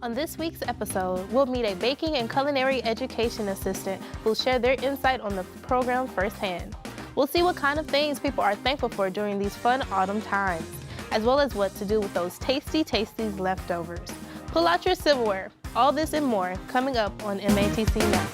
On this week's episode, we'll meet a baking and culinary education assistant who'll share their insight on the program firsthand. We'll see what kind of things people are thankful for during these fun autumn times, as well as what to do with those tasty leftovers. Pull out your silverware. All this and more coming up on MATC Now.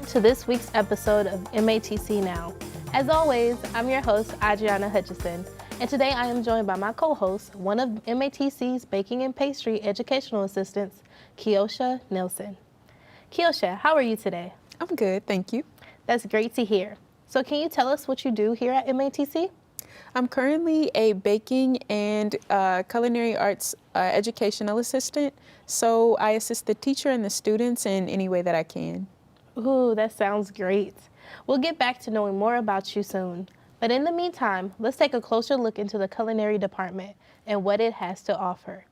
To this week's episode of MATC Now. As always, I'm your host, Audrianna Hutchinson, and today I am joined by my co-host, one of MATC's Baking and Pastry educational assistants, Keosha Nelson. Keosha, how are you today? I'm good, thank you. That's great to hear. So can you tell us what you do here at MATC? I'm currently a baking and culinary arts educational assistant, so I assist the teacher and the students in any way that I can. Ooh, that sounds great. We'll get back to knowing more about you soon. But in the meantime, let's take a closer look into the culinary department and what it has to offer.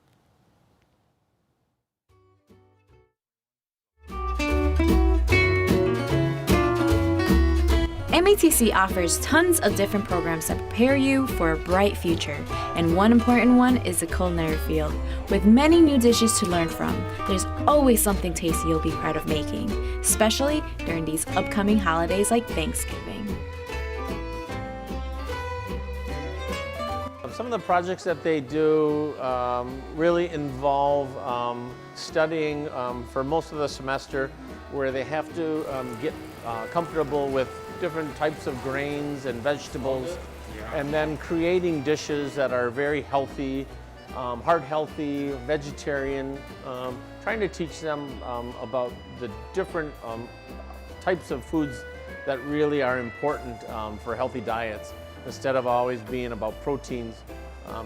MATC offers tons of different programs that prepare you for a bright future, and one important one is the culinary field. With many new dishes to learn from, there's always something tasty you'll be proud of making, especially during these upcoming holidays like Thanksgiving. Some of the projects that they do really involve studying for most of the semester, where they have to get comfortable with different types of grains and vegetables, and then creating dishes that are very healthy, heart healthy, vegetarian, trying to teach them about the different types of foods that really are important for healthy diets, instead of always being about proteins.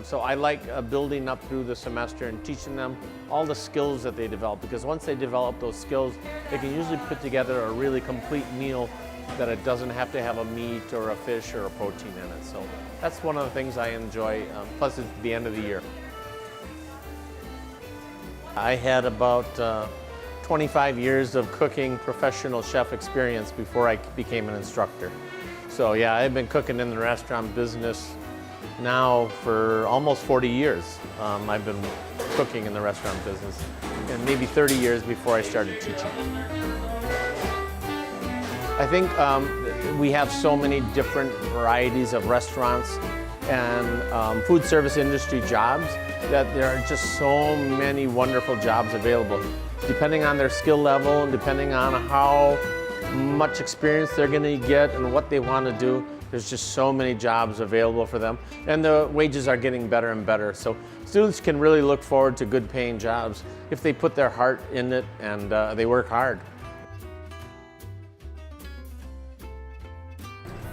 So I like building up through the semester and teaching them all the skills that they develop, because once they develop those skills, they can usually put together a really complete meal that it doesn't have to have a meat or a fish or a protein in it. So that's one of the things I enjoy, plus it's the end of the year. I had about 25 years of cooking professional chef experience before I became an instructor. So yeah, I've been cooking in the restaurant business now for almost 40 years. I've been cooking in the restaurant business, and maybe 30 years before I started teaching. I think we have so many different varieties of restaurants and food service industry jobs that there are just so many wonderful jobs available. Depending on their skill level and depending on how much experience they're going to get and what they want to do, there's just so many jobs available for them. And the wages are getting better and better. So students can really look forward to good paying jobs if they put their heart in it and they work hard.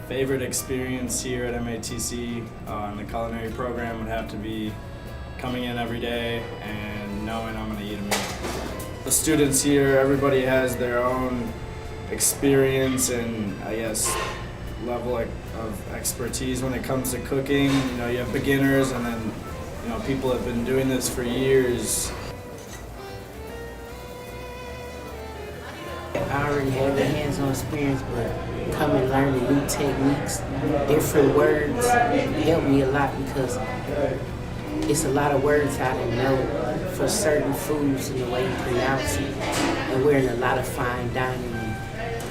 Favorite experience here at MATC in the culinary program would have to be coming in every day and knowing I'm going to eat a meal. The students here, everybody has their own experience and I guess level of expertise when it comes to cooking. You know, you have beginners and then people have been doing this for years. I already have the hands-on experience, but coming learning new techniques, different words, helped me a lot because it's a lot of words I didn't know for certain foods and the way you pronounce it. And we're in a lot of fine dining.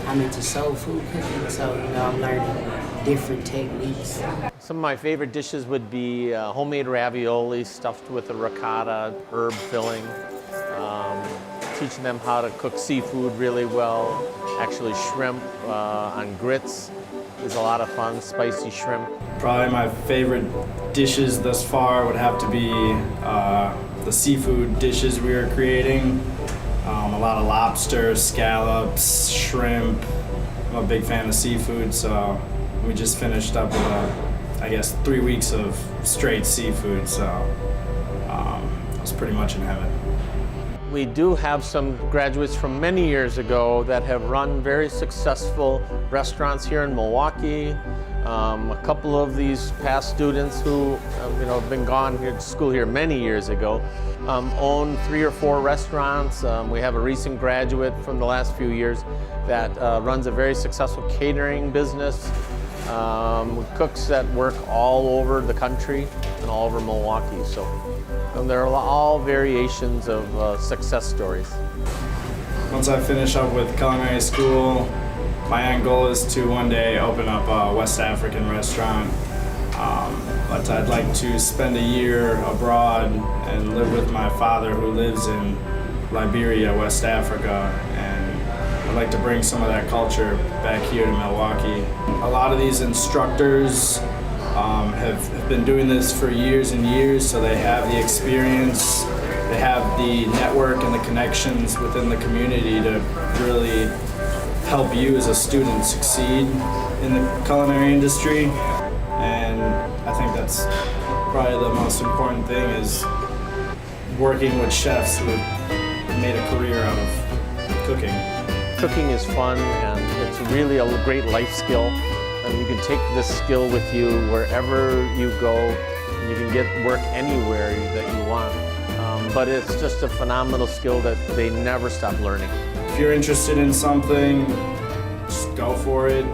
I'm into soul food cooking, so I'm learning different techniques. Some of my favorite dishes would be homemade ravioli stuffed with a ricotta herb filling. Teaching them how to cook seafood really well. Actually, shrimp on grits is a lot of fun, spicy shrimp. Probably my favorite dishes thus far would have to be the seafood dishes we are creating. A lot of lobster, scallops, shrimp. I'm a big fan of seafood, so we just finished up with, 3 weeks of straight seafood, so was pretty much in heaven. We do have some graduates from many years ago that have run very successful restaurants here in Milwaukee. A couple of these past students who have been gone here to school here many years ago own 3 or 4 restaurants. We have a recent graduate from the last few years that runs a very successful catering business. Cooks that work all over the country and all over Milwaukee. So there are all variations of success stories. Once I finish up with culinary school, my end goal is to one day open up a West African restaurant. But I'd like to spend a year abroad and live with my father, who lives in Liberia, West Africa. I'd like to bring some of that culture back here to Milwaukee. A lot of these instructors have been doing this for years and years, so they have the experience, they have the network and the connections within the community to really help you as a student succeed in the culinary industry. And I think that's probably the most important thing, is working with chefs who have made a career out of cooking. Cooking is fun, and it's really a great life skill. And you can take this skill with you wherever you go. You can get work anywhere that you want. But it's just a phenomenal skill that they never stop learning. If you're interested in something, just go for it.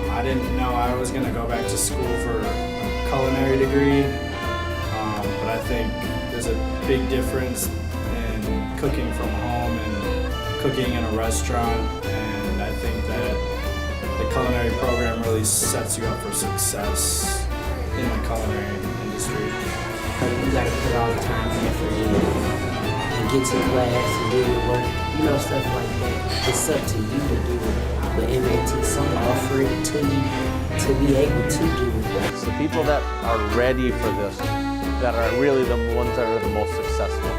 I didn't know I was going to go back to school for a culinary degree, but I think there's a big difference in cooking from home and cooking in a restaurant, and I think that the culinary program really sets you up for success in the culinary industry. You gotta put all the time and effort in and get to class and do your work, stuff like that. It's up to you to do it. But MATC offer it to you to be able to do it. It's the people that are ready for this that are really the ones that are the most successful.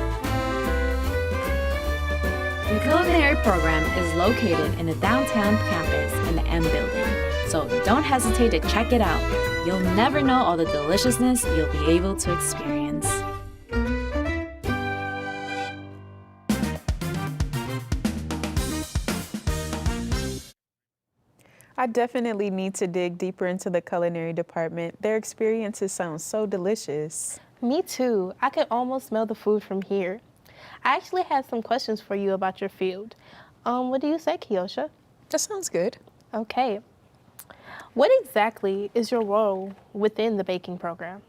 The culinary program is located in the downtown campus in the M building, so don't hesitate to check it out. You'll never know all the deliciousness you'll be able to experience. I definitely need to dig deeper into the culinary department. Their experiences sound so delicious. Me too. I can almost smell the food from here. I actually had some questions for you about your field. What do you say, Keosha? That sounds good. Okay. What exactly is your role within the baking program?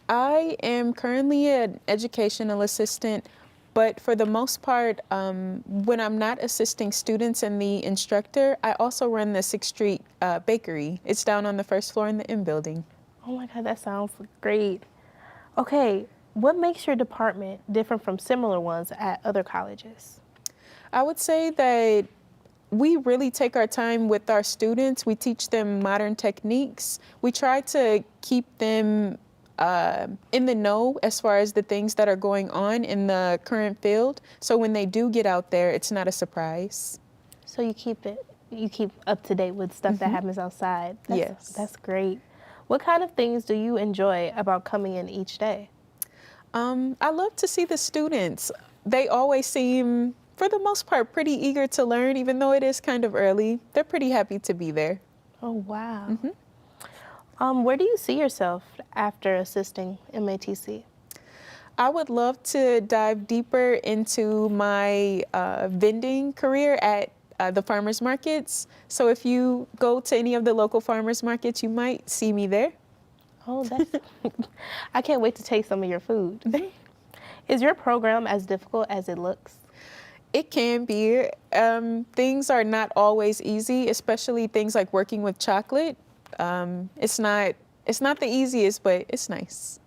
I am currently an educational assistant, but for the most part, when I'm not assisting students and the instructor, I also run the 6th Street bakery. It's down on the 1st floor in the M building. Oh my God, that sounds great. Okay, what makes your department different from similar ones at other colleges? I would say that we really take our time with our students. We teach them modern techniques. We try to keep them in the know as far as the things that are going on in the current field. So when they do get out there, it's not a surprise. So you keep up to date with stuff that happens outside. Yes. That's great. What kind of things do you enjoy about coming in each day? I love to see the students. They always seem, for the most part, pretty eager to learn, even though it is kind of early. They're pretty happy to be there. Oh, wow. Where do you see yourself after assisting MATC? I would love to dive deeper into my vending career at the farmers markets. So if you go to any of the local farmers markets, you might see me there. Oh, that's, I can't wait to taste some of your food. Is your program as difficult as it looks? It can be. Things are not always easy, especially things like working with chocolate. It's not the easiest, but it's nice.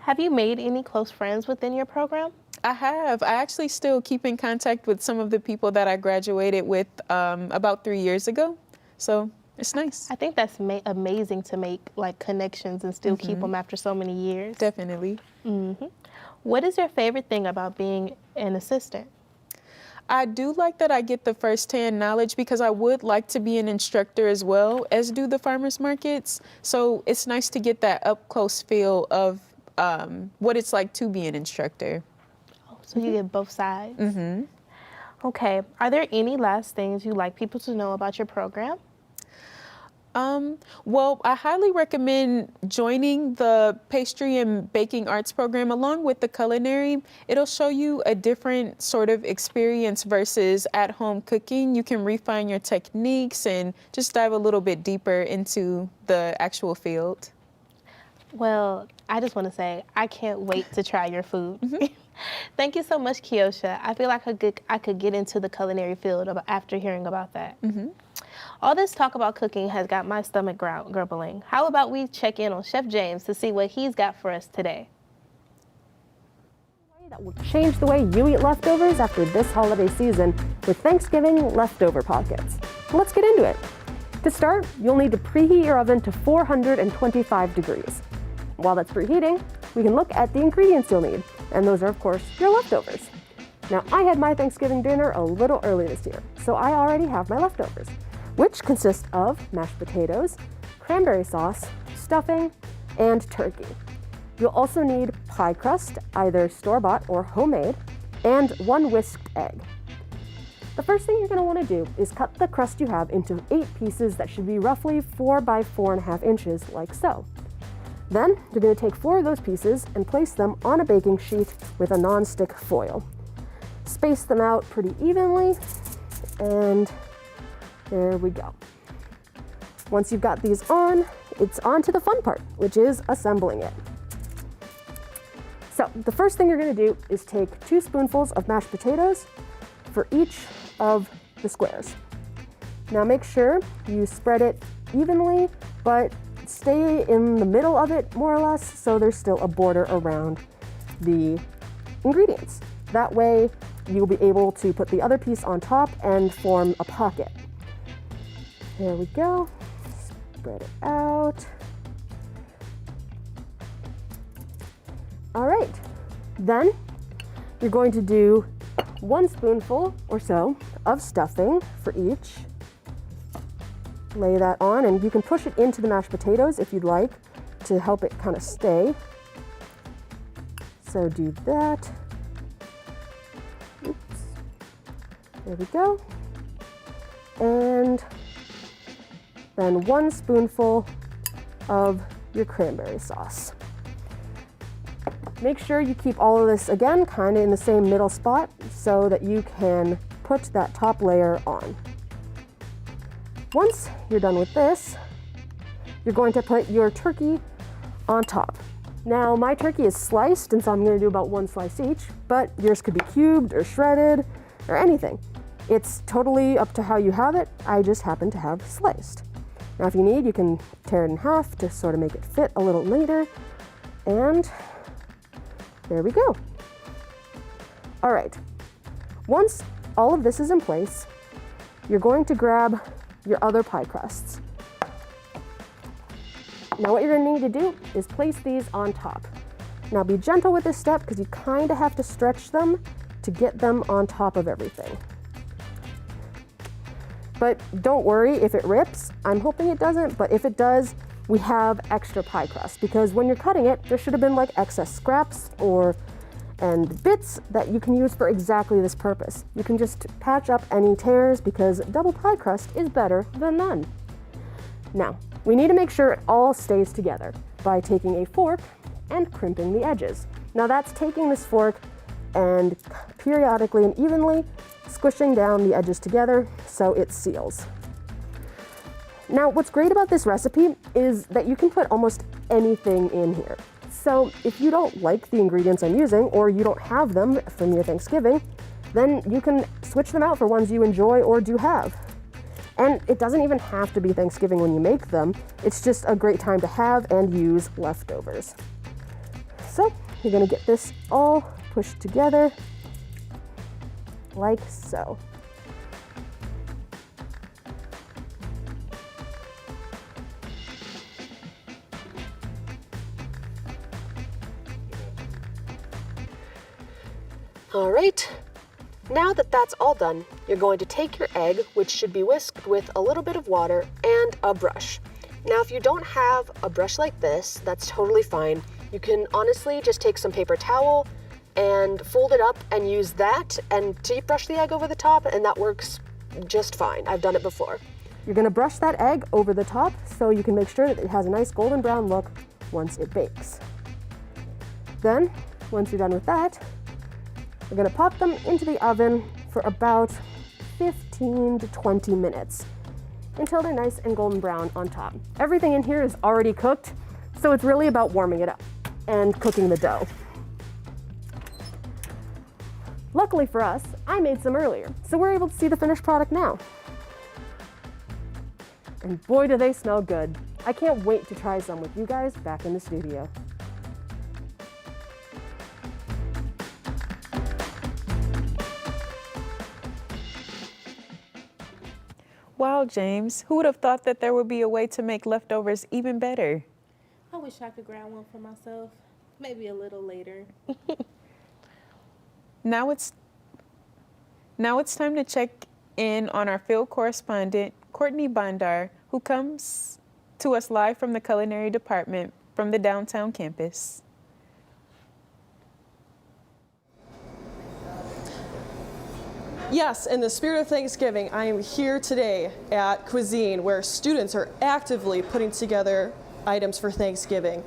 Have you made any close friends within your program? I have. I actually still keep in contact with some of the people that I graduated with about 3 years ago. So it's nice. I think that's amazing to make like connections and still keep them after so many years. Definitely. What is your favorite thing about being an assistant? I do like that I get the firsthand knowledge because I would like to be an instructor as well as do the farmers markets. So it's nice to get that up close feel of what it's like to be an instructor. So you get both sides. Okay. Are there any last things you'd like people to know about your program? Well, I highly recommend joining the Pastry and Baking Arts program along with the culinary. It'll show you a different sort of experience versus at-home cooking. You can refine your techniques and just dive a little bit deeper into the actual field. Well, I just want to say I can't wait to try your food. Thank you so much, Keosha. I feel like I could get into the culinary field after hearing about that. All this talk about cooking has got my stomach grumbling. How about we check in on Chef James to see what he's got for us today? That will change the way you eat leftovers after this holiday season with Thanksgiving leftover pockets. Let's get into it. To start, you'll need to preheat your oven to 425 degrees. While that's preheating, we can look at the ingredients you'll need, and those are, of course, your leftovers. Now, I had my Thanksgiving dinner a little early this year, so I already have my leftovers, which consist of mashed potatoes, cranberry sauce, stuffing, and turkey. You'll also need pie crust, either store-bought or homemade, and 1 whisked egg. The first thing you're going to want to do is cut the crust you have into 8 pieces that should be roughly 4 by 4.5 inches, like so. Then, you're going to take 4 of those pieces and place them on a baking sheet with a non-stick foil. Space them out pretty evenly, and there we go. Once you've got these on, it's on to the fun part, which is assembling it. So, the first thing you're going to do is take 2 spoonfuls of mashed potatoes for each of the squares. Now make sure you spread it evenly, but stay in the middle of it more or less so there's still a border around the ingredients. That way you'll be able to put the other piece on top and form a pocket. There we go. Spread it out. All right, then you're going to do 1 spoonful or so of stuffing for each. Lay that on, and you can push it into the mashed potatoes if you'd like to help it kind of stay. So do that. Oops. There we go. And then 1 spoonful of your cranberry sauce. Make sure you keep all of this, again, kind of in the same middle spot so that you can put that top layer on. Once you're done with this, you're going to put your turkey on top. Now, my turkey is sliced, and so I'm going to do about 1 slice each, but yours could be cubed or shredded or anything. It's totally up to how you have it. I just happen to have sliced. Now, if you need, you can tear it in half to sort of make it fit a little later, and there we go. All right, once all of this is in place, you're going to grab your other pie crusts. Now what you're going to need to do is place these on top. Now be gentle with this step because you kind of have to stretch them to get them on top of everything. But don't worry if it rips. I'm hoping it doesn't, but if it does, we have extra pie crust because when you're cutting it, there should have been like excess scraps and bits that you can use for exactly this purpose. You can just patch up any tears because double pie crust is better than none. Now, we need to make sure it all stays together by taking a fork and crimping the edges. Now that's taking this fork and periodically and evenly squishing down the edges together so it seals. Now, what's great about this recipe is that you can put almost anything in here. So if you don't like the ingredients I'm using or you don't have them from your Thanksgiving, then you can switch them out for ones you enjoy or do have. And it doesn't even have to be Thanksgiving when you make them. It's just a great time to have and use leftovers. So you're gonna get this all pushed together like so. All right, now that that's all done, you're going to take your egg, which should be whisked with a little bit of water, and a brush. Now, if you don't have a brush like this, that's totally fine. You can honestly just take some paper towel and fold it up and use that and deep brush the egg over the top, and that works just fine. I've done it before. You're gonna brush that egg over the top so you can make sure that it has a nice golden brown look once it bakes. Then, once you're done with that, we're gonna pop them into the oven for about 15 to 20 minutes until they're nice and golden brown on top. Everything in here is already cooked, so it's really about warming it up and cooking the dough. Luckily for us, I made some earlier, so we're able to see the finished product now. And boy, do they smell good. I can't wait to try some with you guys back in the studio. Wow, James, who would have thought that there would be a way to make leftovers even better? I wish I could grab one for myself. Maybe a little later. Now it's time to check in on our field correspondent, Courtney Bondar, who comes to us live from the culinary department from the downtown campus. Yes, in the spirit of Thanksgiving, I am here today at Cuisine, where students are actively putting together items for Thanksgiving.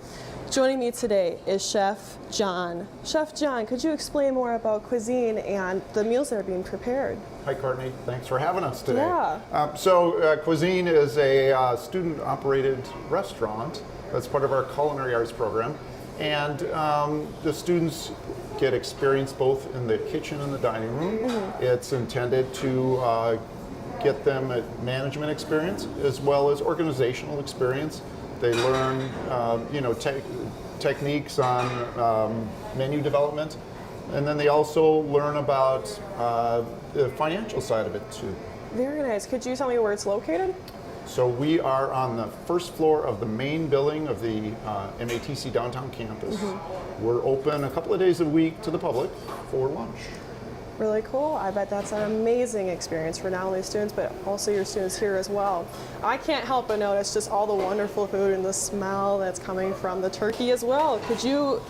Joining me today is Chef John. Chef John, could you explain more about Cuisine and the meals that are being prepared? Hi, Courtney. Thanks for having us today. Yeah. Cuisine is a student-operated restaurant that's part of our culinary arts program. And the students get experience both in the kitchen and the dining room. Mm-hmm. It's intended to get them a management experience as well as organizational experience. They learn, techniques on menu development, and then they also learn about the financial side of it too. Very nice. Could you tell me where it's located? So we are on the first floor of the main building of the MATC downtown campus. Mm-hmm. We're open a couple of days a week to the public for lunch. Really cool. I bet that's an amazing experience for not only students, but also your students here as well. I can't help but notice just all the wonderful food and the smell that's coming from the turkey as well. Could you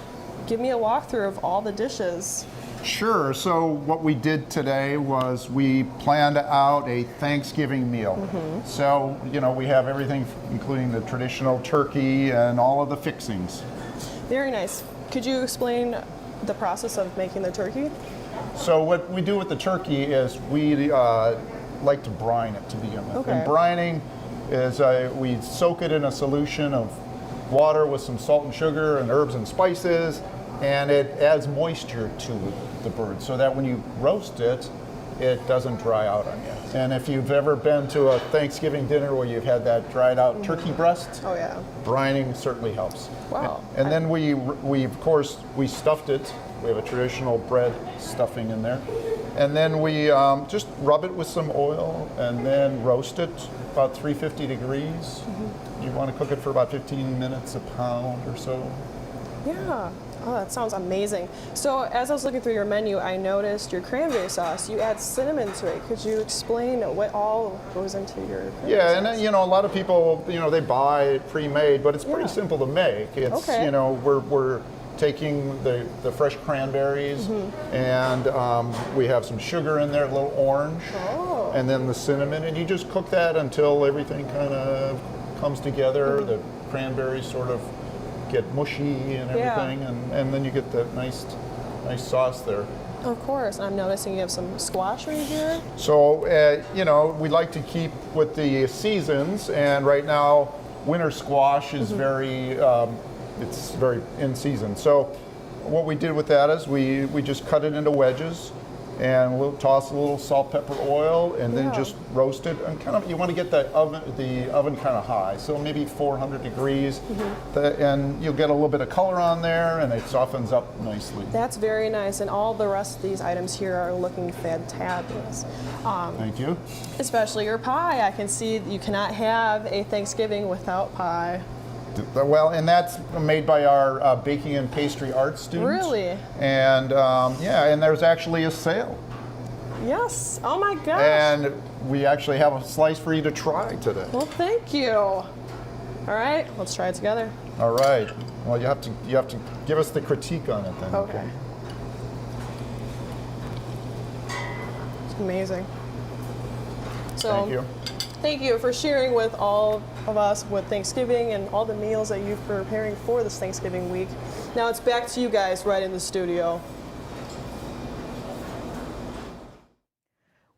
give me a walkthrough of all the dishes? Sure. So what we did today was we planned out a Thanksgiving meal. Mm-hmm. So, we have everything, including the traditional turkey and all of the fixings. Very nice. Could you explain the process of making the turkey? So what we do with the turkey is we like to brine it to begin with. Okay. And brining is we soak it in a solution of water with some salt and sugar and herbs and spices, and it adds moisture to the bird so that when you roast it, it doesn't dry out on you. And if you've ever been to a Thanksgiving dinner where you've had that dried out turkey breast, oh yeah, brining certainly helps. Wow. And then we of course stuffed it. We have a traditional bread stuffing in there. And then we just rub it with some oil and then roast it about 350 degrees. Mm-hmm. You want to cook it for about 15 minutes, a pound or so. Yeah. Oh, that sounds amazing. So as I was looking through your menu, I noticed your cranberry sauce. You add cinnamon to it. Could you explain what all goes into your cranberry sauce? And a lot of people, they buy it pre-made, but it's pretty simple to make. It's, okay. We're taking the fresh cranberries, mm-hmm. and we have some sugar in there, a little orange, and then the cinnamon, and you just cook that until everything kind of comes together. Mm-hmm. The cranberries sort of get mushy and everything, and then you get that nice sauce there. Of course. I'm noticing you have some squash right here. So, we like to keep with the seasons, and right now, winter squash is mm-hmm. It's very in season. So what we did with that is we just cut it into wedges, and we'll toss a little salt, pepper, oil, and then just roast it. And you want to get the oven kind of high, so maybe 400 degrees, mm-hmm. And you'll get a little bit of color on there, and it softens up nicely. That's very nice, and all the rest of these items here are looking fantabulous. Thank you. Especially your pie. I can see you cannot have a Thanksgiving without pie. Well, and that's made by our Baking and Pastry Arts students. Really? And and there's actually a sale. Yes. Oh my gosh. And we actually have a slice for you to try today. Well, thank you. All right, let's try it together. All right. Well, you have to give us the critique on it then. Okay. It's amazing. So, Thank you. Thank you for sharing with all of us with Thanksgiving and all the meals that you're preparing for this Thanksgiving week. Now it's back to you guys right in the studio.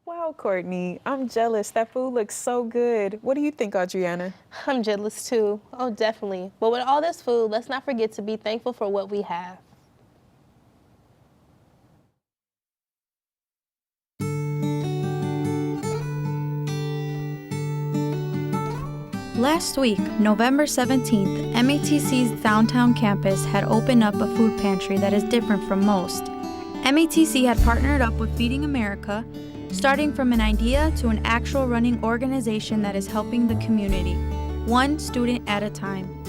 Wow, Courtney, I'm jealous. That food looks so good. What do you think, Audrianna? I'm jealous too. Oh, definitely. But with all this food, let's not forget to be thankful for what we have. Last week, November 17th, MATC's downtown campus had opened up a food pantry that is different from most. MATC had partnered up with Feeding America, starting from an idea to an actual running organization that is helping the community, one student at a time.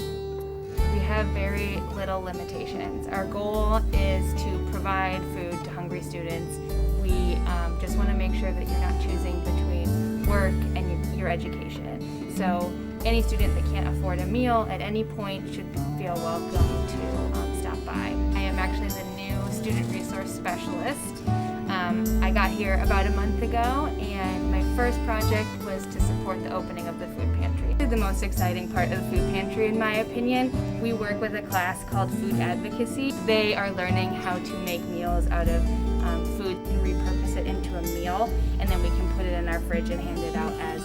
We have very little limitations. Our goal is to provide food to hungry students. We just want to make sure that you're not choosing between work and your education. So any student that can't afford a meal at any point should feel welcome to stop by. I am actually the new student resource specialist. I got here about a month ago, and my first project was to support the opening of the food pantry. The most exciting part of the food pantry, in my opinion, we work with a class called Food Advocacy. They are learning how to make meals out of food and repurpose it into a meal, and then we can put it in our fridge and hand it out as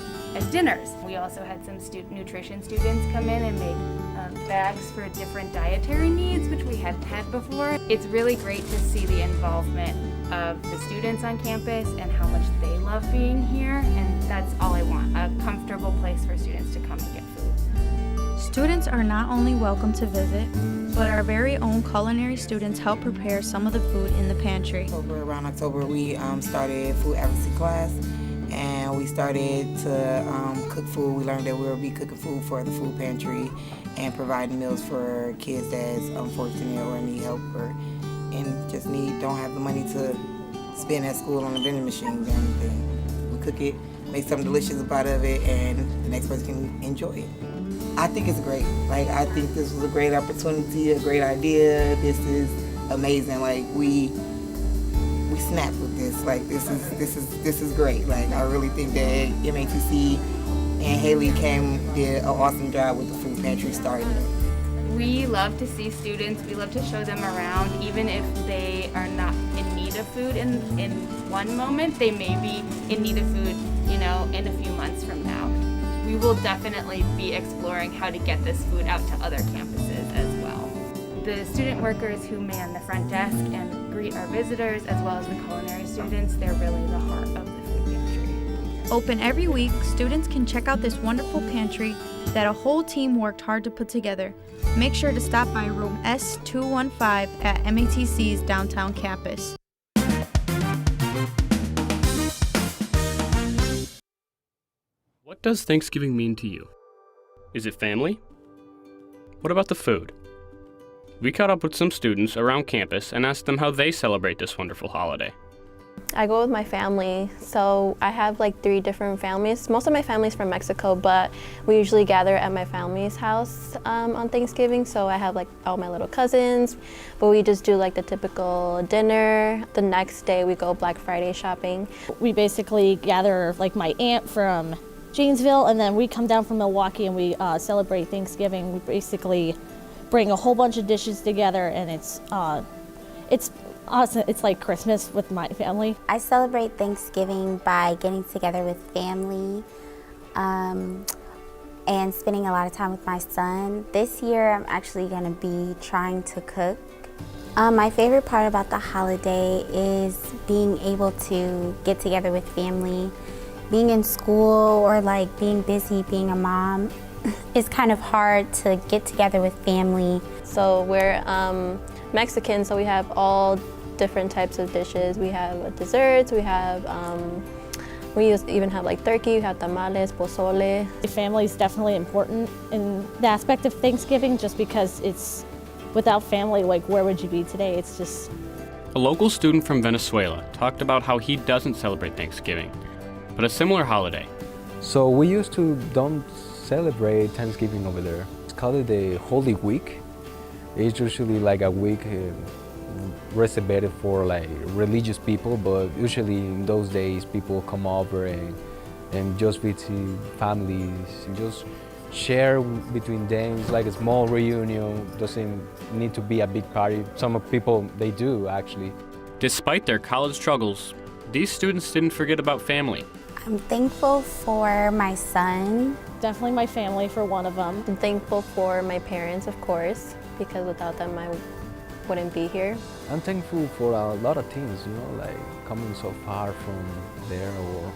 dinners. We also had some nutrition students come in and make bags for different dietary needs, which we hadn't had before. It's really great to see the involvement of the students on campus and how much they love being here, and that's all I want, a comfortable place for students to come and get food. Students are not only welcome to visit, but our very own culinary students help prepare some of the food in the pantry. Around October, we started food advocacy class, and we started to cook food. We learned that we would be cooking food for the food pantry and providing meals for kids that's unfortunate or need help and just don't have the money to spend at school on the vending machines or anything. We cook it, make something delicious out of it, and the next person can enjoy it. I think it's great. I think this was a great opportunity, a great idea. This is amazing. We snapped with this. This is great. I really think that MATC and Haley did an awesome job with the food pantry starting it. We love to see students, we love to show them around, even if they are not in need of food in one moment, they may be in need of food, in a few months from now. We will definitely be exploring how to get this food out to other campuses as well. The student workers who man the front desk and greet our visitors, as well as the culinary students, they're really the heart of the food pantry. Open every week, students can check out this wonderful pantry that a whole team worked hard to put together. Make sure to stop by room S215 at MATC's downtown campus. What does Thanksgiving mean to you? Is it family? What about the food? We caught up with some students around campus and asked them how they celebrate this wonderful holiday. I go with my family, so I have 3 different families. Most of my family's from Mexico, but we usually gather at my family's house on Thanksgiving, so I have all my little cousins, but we just do the typical dinner. The next day we go Black Friday shopping. We basically gather my aunt from Janesville, and then we come down from Milwaukee and we celebrate Thanksgiving. We basically bring a whole bunch of dishes together, and it's awesome. It's like Christmas with my family. I celebrate Thanksgiving by getting together with family and spending a lot of time with my son. This year I'm actually going to be trying to cook. My favorite part about the holiday is being able to get together with family. Being in school or being busy, being a mom, it's kind of hard to get together with family. So we're Mexican, so we have all different types of dishes. We have desserts, we have, even have turkey, we have tamales, pozole. Family is definitely important in the aspect of Thanksgiving, just because it's, without family, where would you be today? It's just... A local student from Venezuela talked about how he doesn't celebrate Thanksgiving, but a similar holiday. So we used to don't celebrate Thanksgiving over there. call it the Holy Week. It's usually like a week reserved for like religious people, but usually in those days people come over and just visit families and just share between them. It's like a small reunion. Doesn't need to be a big party. Some people, they do actually. Despite their college struggles, these students didn't forget about family. I'm thankful for my son. Definitely my family for one of them. I'm thankful for my parents, of course, because without them I wouldn't be here. I'm thankful for a lot of things, you know, like coming so far from there, or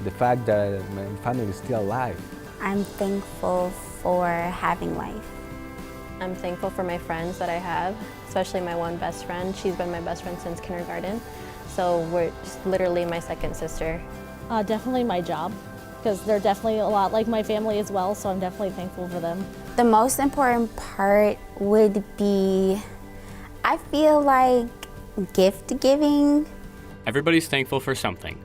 the fact that my family is still alive. I'm thankful for having life. I'm thankful for my friends that I have, especially my one best friend. She's been my best friend since kindergarten, so we're just literally my second sister. Definitely my job, because they're definitely a lot like my family as well, so I'm definitely thankful for them. The most important part would be, I feel like, gift giving. Everybody's thankful for something,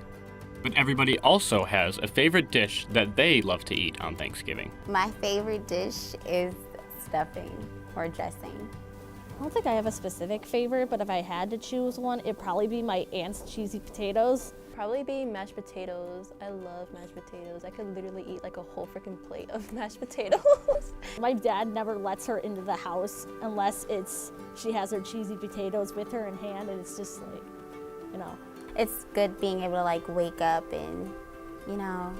but everybody also has a favorite dish that they love to eat on Thanksgiving. My favorite dish is stuffing or dressing. I don't think I have a specific favorite, but if I had to choose one, it'd probably be my aunt's cheesy potatoes. Probably be mashed potatoes. I love mashed potatoes. I could literally eat like a whole freaking plate of mashed potatoes. My dad never lets her into the house unless she has her cheesy potatoes with her in hand, and it's just like, you know. It's good being able to like wake up and, you know,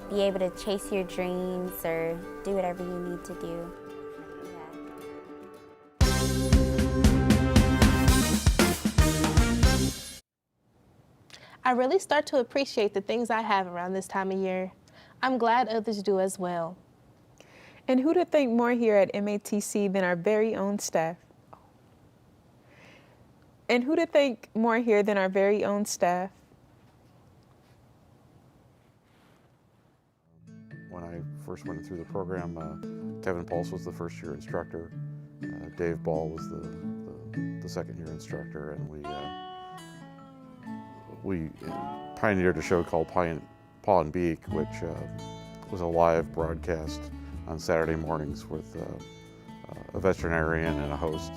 be able to chase your dreams or do whatever you need to do. I really start to appreciate the things I have around this time of year. I'm glad others do as well. And who to thank more here at MATC than our very own staff? And who to thank more here than our very own staff? When I first went through the program, Kevin Pulse was the first-year instructor. Dave Ball was the second-year instructor, and we pioneered a show called Paw and Beak, which was a live broadcast on Saturday mornings with a veterinarian and a host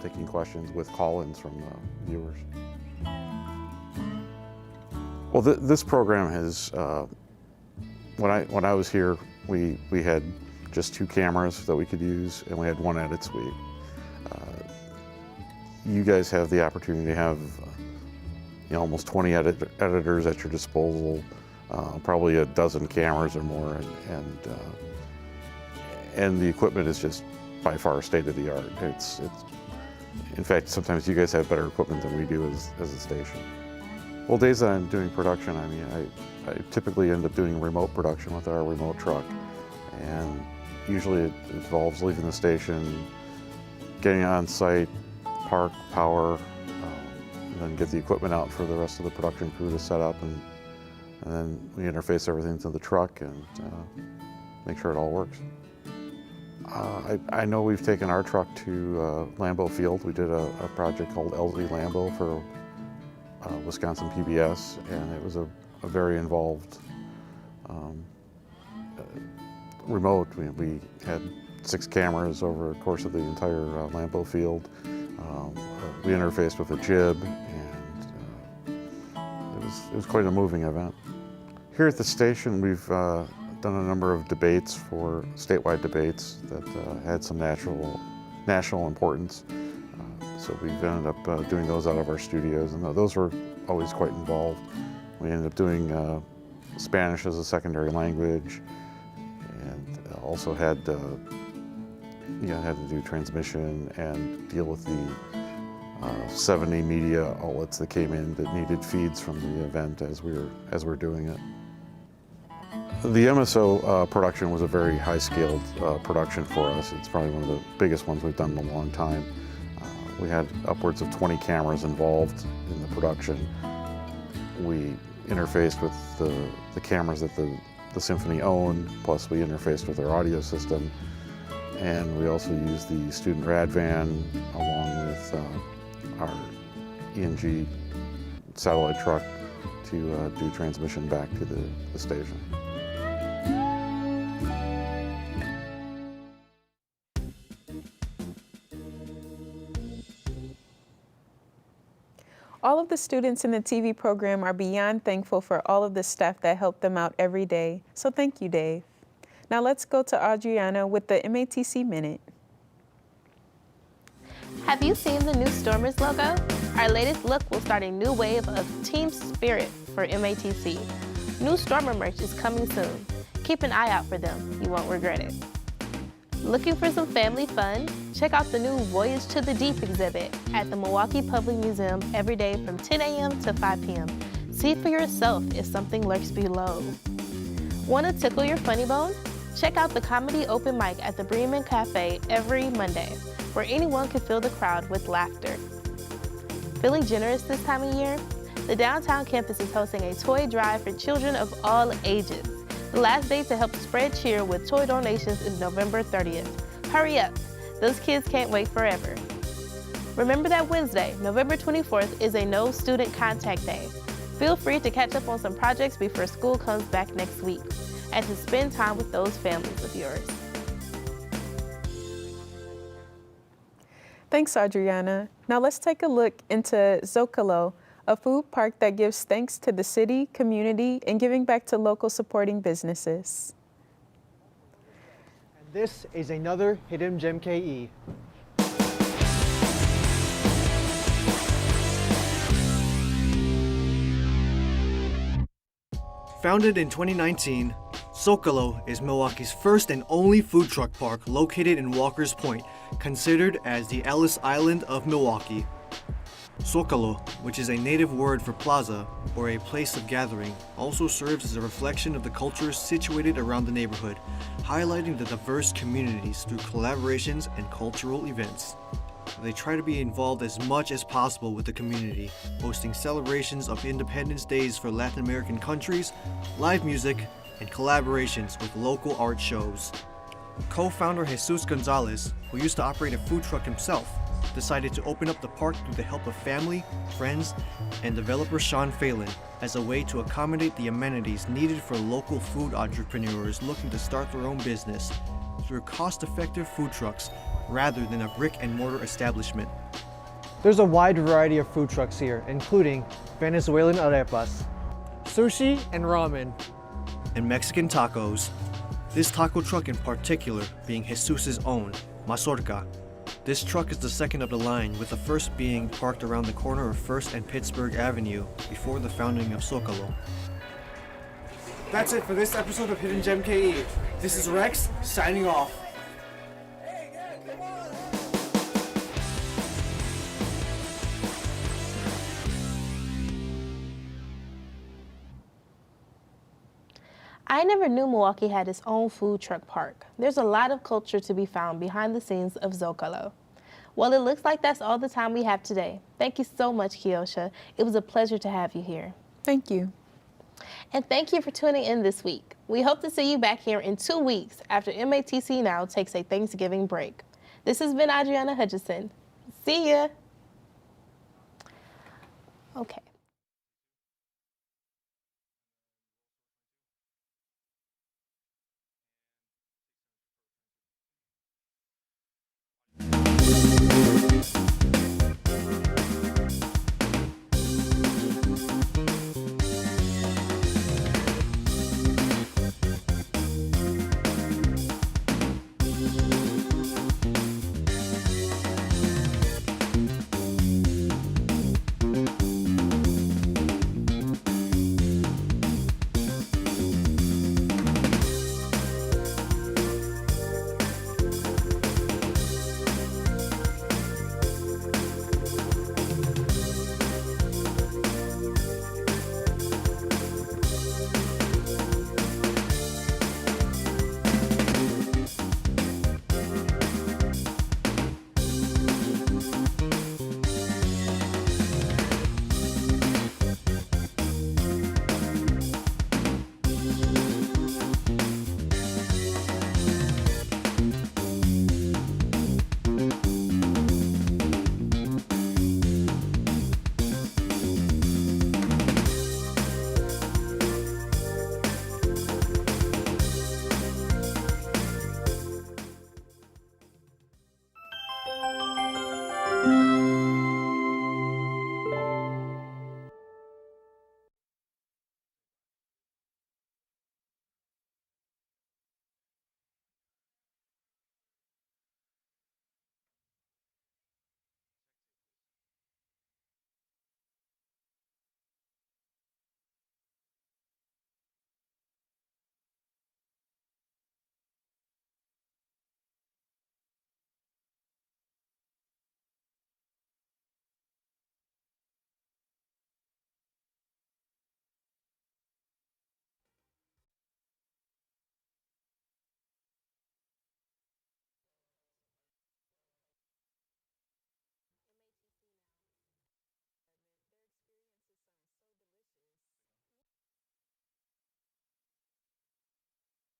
taking questions with call-ins from viewers. Well, this program has, when I was here, we had just 2 cameras that we could use, and we had 1 edit suite. You guys have the opportunity to have almost 20 editors at your disposal, probably a dozen cameras or more, and the equipment is just by far state of the art. It's in fact, sometimes you guys have better equipment than we do as a station. Well, days that I'm doing production, I mean, I typically end up doing remote production with our remote truck, and usually it involves leaving the station, getting on site, park, power, and then get the equipment out for the rest of the production crew to set up, and then we interface everything to the truck and make sure it all works. I know we've taken our truck to Lambeau Field. We did a project called LZ Lambeau for Wisconsin PBS, and it was a very involved remote. We had 6 cameras over the course of the entire Lambeau Field. We interfaced with a jib, and it was quite a moving event. Here at the station, we've done a number of debates for statewide debates that had some national importance. So we've ended up doing those out of our studios, and those were always quite involved. We ended up doing Spanish as a secondary language, and also had to do transmission and deal with the 70 media outlets that came in that needed feeds from the event as we're doing it. The MSO production was a very high-scaled production for us. It's probably one of the biggest ones we've done in a long time. We had upwards of 20 cameras involved in the production. We interfaced with the cameras that the Symphony owned, plus we interfaced with their audio system. And we also used the student rad van along with our ENG satellite truck to do transmission back to the station. All of the students in the TV program are beyond thankful for all of the staff that help them out every day. So thank you, Dave. Now let's go to Audrianna with the MATC Minute. Have you seen the new Stormers logo? Our latest look will start a new wave of team spirit for MATC. New Stormer merch is coming soon. Keep an eye out for them. You won't regret it. Looking for some family fun? Check out the new Voyage to the Deep exhibit at the Milwaukee Public Museum every day from 10 a.m. to 5 p.m. See for yourself if something lurks below. Want to tickle your funny bone? Check out the comedy open mic at the Preeminent Cafe every Monday, where anyone can fill the crowd with laughter. Feeling generous this time of year? The downtown campus is hosting a toy drive for children of all ages. The last day to help spread cheer with toy donations is November 30th. Hurry up, those kids can't wait forever. Remember that Wednesday, November 24th, is a no student contact day. Feel free to catch up on some projects before school comes back next week, and to spend time with those families of yours. Thanks, Audrianna. Now let's take a look into Zocalo, a food park that gives thanks to the city, community, and giving back to local supporting businesses. And this is another Hidden Gem KE. Founded in 2019, Zocalo is Milwaukee's first and only food truck park located in Walker's Point, considered as the Ellis Island of Milwaukee. Zocalo, which is a native word for plaza, or a place of gathering, also serves as a reflection of the cultures situated around the neighborhood, highlighting the diverse communities through collaborations and cultural events. They try to be involved as much as possible with the community, hosting celebrations of Independence Days for Latin American countries, live music, and collaborations with local art shows. Co-founder Jesus Gonzalez, who used to operate a food truck himself, decided to open up the park through the help of family, friends, and developer Sean Phelan as a way to accommodate the amenities needed for local food entrepreneurs looking to start their own business through cost-effective food trucks rather than a brick-and-mortar establishment. There's a wide variety of food trucks here, including Venezuelan arepas, sushi and ramen, and Mexican tacos. This taco truck in particular being Jesus's own, Mazorca. This truck is the second of the line, with the first being parked around the corner of 1st and Pittsburgh Avenue before the founding of Zocalo. That's it for this episode of Hidden Gem KE. This is Rex, signing off. I never knew Milwaukee had its own food truck park. There's a lot of culture to be found behind the scenes of Zocalo. Well, it looks like that's all the time we have today. Thank you so much, Keosha. It was a pleasure to have you here. Thank you. And thank you for tuning in this week. We hope to see you back here in 2 weeks after MATC Now takes a Thanksgiving break. This has been Audrianna Hutchinson. See ya. Okay.